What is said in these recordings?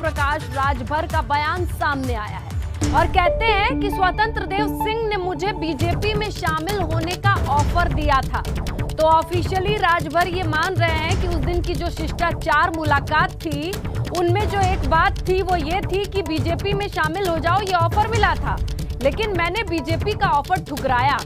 प्रकाश राजभर का बयान सामने आया है और कहते हैं कि स्वतंत्र देव सिंह ने मुझे बीजेपी में शामिल होने का ऑफर दिया था। तो ऑफिशियली राजभर ये मान रहे हैं कि उस दिन की जो शिष्टाचार मुलाकात थी उनमें जो एक बात थी वो ये थी कि बीजेपी में शामिल हो जाओ, ये ऑफर मिला था, लेकिन मैंने बीजेपी का ऑफर ठुकराया।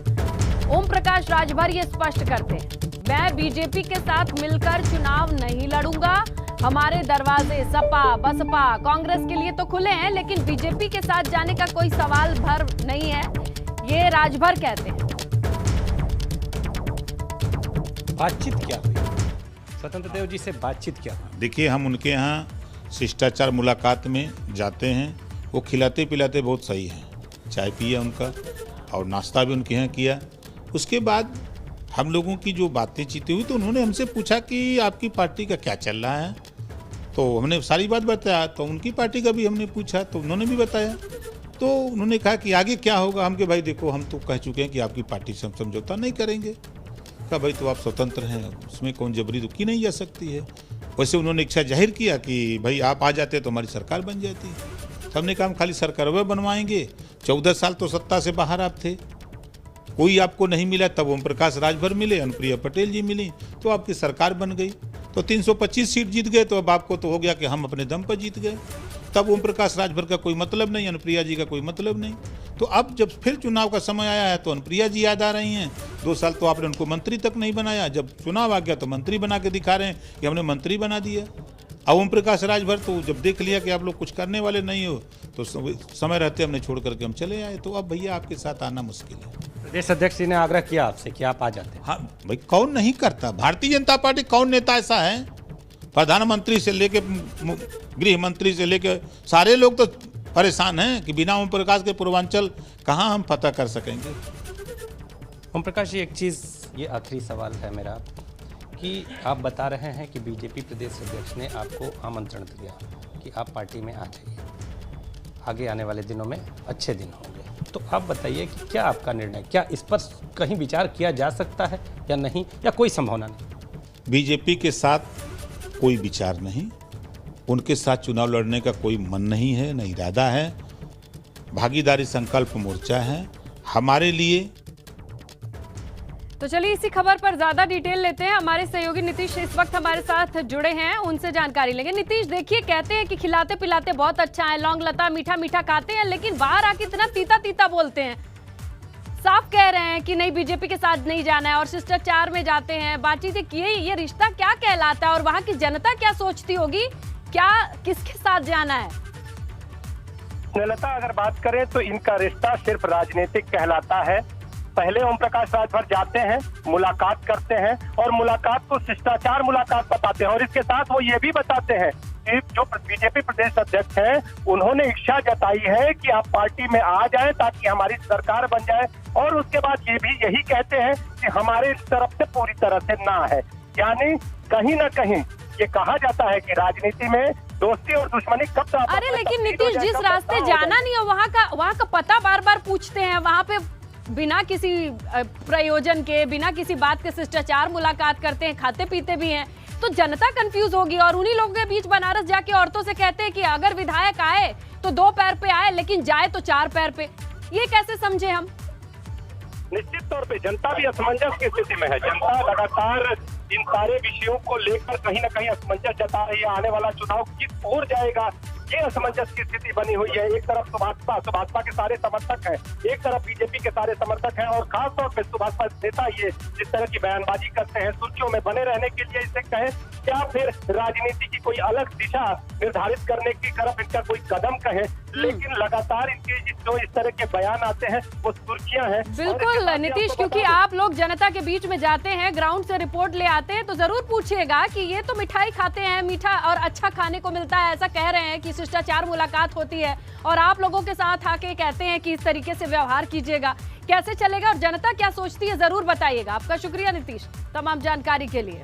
ओम प्रकाश राजभर ये स्पष्ट करते हैं, मैं बीजेपी के साथ मिलकर चुनाव नहीं लड़ूंगा। हमारे दरवाजे सपा, बसपा, कांग्रेस के लिए तो खुले हैं, लेकिन बीजेपी के साथ जाने का कोई सवाल भर नहीं है, ये राजभर कहते हैं। बातचीत क्या हुई स्वतंत्र देव जी से? बातचीत क्या हुई? देखिए, हम उनके यहाँ शिष्टाचार मुलाकात में जाते हैं, वो खिलाते पिलाते बहुत सही हैं। चाय पिया उनका और नाश्ता भी उनके यहाँ किया। उसके बाद हम लोगों की जो बातें चीतें हुई तो उन्होंने हमसे पूछा कि आपकी पार्टी का क्या चल रहा है, तो हमने सारी बात बताया। तो उनकी पार्टी का भी हमने पूछा तो उन्होंने भी बताया। तो उन्होंने कहा कि आगे क्या होगा। हम के भाई देखो, हम तो कह चुके हैं कि आपकी पार्टी से हम समझौता नहीं करेंगे। कहा भाई तो आप स्वतंत्र हैं, उसमें कौन जबरी तो की नहीं जा सकती है। वैसे उन्होंने इच्छा जाहिर किया कि भाई आप आ जाते तो हमारी सरकार बन जाती। हमने कहा हम खाली सरकार बनवाएंगे। 14 साल तो सत्ता से बाहर आप थे, कोई आपको नहीं मिला। तब ओम प्रकाश राजभर मिले, अनुप्रिया पटेल जी मिली, तो आपकी सरकार बन गई। तो 325 सीट जीत गए, तो अब आपको तो हो गया कि हम अपने दम पर जीत गए। तब ओम प्रकाश राजभर का कोई मतलब नहीं, अनुप्रिया जी का कोई मतलब नहीं। तो अब जब फिर चुनाव का समय आया है तो अनुप्रिया जी याद आ रही हैं। 2 साल तो आपने उनको मंत्री तक नहीं बनाया, जब चुनाव आ गया तो मंत्री बना के दिखा रहे हैं कि हमने मंत्री बना दिया। अब ओम प्रकाश राजभर तो जब देख लिया कि आप लोग कुछ करने वाले नहीं हो तो समय रहते हमने छोड़ करके हम चले आए। तो अब भैया आपके साथ आना मुश्किल है। प्रदेश अध्यक्ष जी ने आग्रह किया आपसे कि आप आ जाते। हाँ भाई, कौन नहीं करता। भारतीय जनता पार्टी कौन नेता ऐसा है, प्रधानमंत्री से लेके गृह मंत्री से लेके सारे लोग तो परेशान हैं कि बिना ओम प्रकाश के पूर्वांचल कहाँ हम फतह कर सकेंगे। ओम प्रकाश जी, एक चीज़ ये आखिरी सवाल है मेरा कि आप बता रहे हैं कि बीजेपी प्रदेश अध्यक्ष ने आपको आमंत्रण दिया कि आप पार्टी में आ जाइए, आगे आने वाले दिनों में अच्छे दिन होंगे। तो आप बताइए कि क्या आपका निर्णय, क्या इस पर कहीं विचार किया जा सकता है या नहीं, या कोई संभावना नहीं? बीजेपी के साथ कोई विचार नहीं, उनके साथ चुनाव लड़ने का कोई मन नहीं है, न इरादा है। भागीदारी संकल्प मोर्चा है हमारे लिए। तो चलिए इसी खबर पर ज्यादा डिटेल लेते हैं। हमारे सहयोगी नीतीश इस वक्त हमारे साथ जुड़े हैं, उनसे जानकारी लेंगे। नीतीश, देखिए, कहते हैं कि खिलाते पिलाते बहुत अच्छा है, लौंग लता मीठा मीठा खाते हैं, लेकिन बाहर आके इतना तीता तीता बोलते हैं। साफ कह रहे हैं कि नहीं, बीजेपी के साथ नहीं जाना है और शिष्टाचार में जाते हैं, बातचीत किए। ये रिश्ता क्या कहलाता है और वहां की जनता क्या सोचती होगी, क्या किसके साथ जाना है? स्नेहलता, अगर बात करें तो इनका रिश्ता सिर्फ राजनीतिक कहलाता है। पहले ओम प्रकाश राजभर जाते हैं, मुलाकात करते हैं और मुलाकात को शिष्टाचार मुलाकात बताते हैं। और इसके साथ वो ये भी बताते हैं कि जो बीजेपी प्रदेश अध्यक्ष हैं उन्होंने इच्छा जताई है कि आप पार्टी में आ जाएं ताकि हमारी सरकार बन जाए। और उसके बाद ये भी यही कहते हैं कि हमारे तरफ से पूरी तरह से ना है। यानी कहीं ना कहीं ये कहा जाता है कि राजनीति में दोस्ती और दुश्मनी कब तक। अरे लेकिन नीतीश, जिस रास्ते जाना नहीं है वहाँ का पता बार बार पूछते हैं, वहाँ पे बिना किसी प्रयोजन के, बिना किसी बात के शिष्टाचार मुलाकात करते हैं, खाते पीते भी हैं, तो जनता कंफ्यूज होगी। और उन्हीं लोगों के बीच बनारस जाके औरतों से कहते हैं कि अगर विधायक आए तो 2 पैर पे आए, लेकिन जाए तो 4 पैर पे। ये कैसे समझे हम? निश्चित तौर पे जनता भी असमंजस की स्थिति में है। जनता लगातार इन सारे विषयों को लेकर कहीं ना कहीं असमंजस जता रही है। आने वाला चुनाव किस ओर जाएगा, ये असमंजस की स्थिति बनी हुई है। एक तरफ सुभाषपा के सारे समर्थक हैं, एक तरफ बीजेपी के सारे समर्थक हैं। और खासतौर पर सुभाषपा नेता ये जिस तरह की बयानबाजी करते हैं, सुर्खियों में बने रहने के लिए इसे कहें या फिर राजनीति की कोई अलग दिशा निर्धारित करने की तरफ इनका कोई कदम कहें, लेकिन लगातार इनके जो इस तरह के बयान आते हैं वो सुर्खियां हैं। बिल्कुल नीतीश, क्योंकि आप लोग जनता के बीच में जाते हैं, ग्राउंड से रिपोर्ट ले आते हैं, तो जरूर पूछिएगा कि ये तो मिठाई खाते हैं, मीठा और अच्छा खाने को मिलता है, ऐसा कह रहे हैं कि शिष्टाचार मुलाकात होती है और आप लोगों के साथ आके कहते हैं कि इस तरीके से व्यवहार कीजिएगा। कैसे चलेगा और जनता क्या सोचती है, जरूर बताइएगा। आपका शुक्रिया नीतीश तमाम जानकारी के लिए।